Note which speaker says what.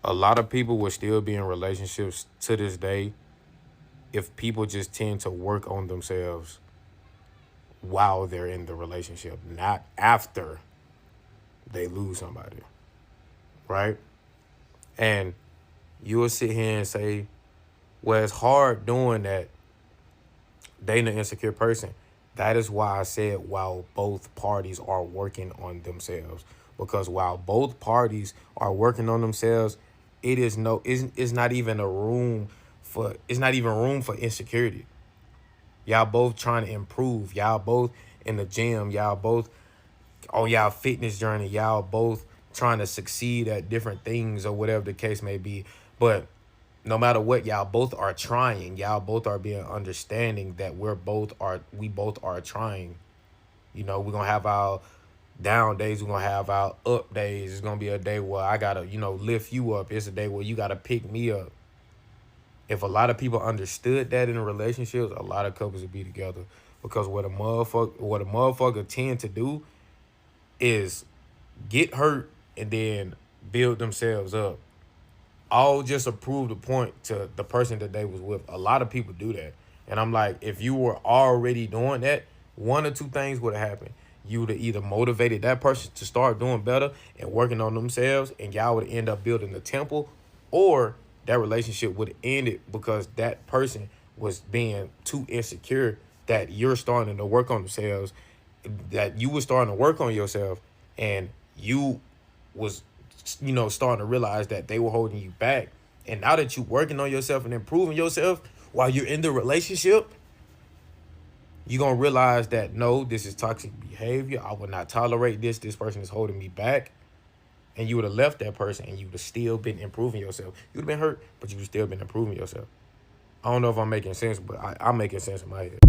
Speaker 1: A lot of people will still be in relationships to this day if people just tend to work on themselves while they're in the relationship, not after they lose somebody, right? And you will sit here and say, well, it's hard doing that, dating an insecure person. That is why I said while both parties are working on themselves. Because while both parties are working on themselves, it's not even room for insecurity. Y'all both trying to improve. Y'all both in the gym. Y'all both on y'all fitness journey. Y'all both trying to succeed at different things or whatever the case may be. But no matter what, y'all both are trying. Y'all both are being understanding that we both are trying. You know, we're gonna have our down days, we're gonna have our up days. It's gonna be a day where I gotta, lift you up. It's a day where you gotta pick me up. If a lot of people understood that in relationships, a lot of couples would be together. Because what a motherfucker tend to do is get hurt and then build themselves up. All just to prove the point to the person that they was with. A lot of people do that. And I'm like, if you were already doing that, one or two things would have happened. You would have either motivated that person to start doing better and working on themselves, and y'all would end up building the temple, or that relationship would have ended because that person was being too insecure, that you're starting to work on themselves, that you were starting to work on yourself, and you was starting to realize that they were holding you back. And now that you're working on yourself and improving yourself while you're in the relationship, you're going to realize that, no, this is toxic behavior. I would not tolerate this. This person is holding me back. And you would have left that person and you would have still been improving yourself. You would have been hurt, but you would have still been improving yourself. I don't know if I'm making sense, but I'm making sense in my head.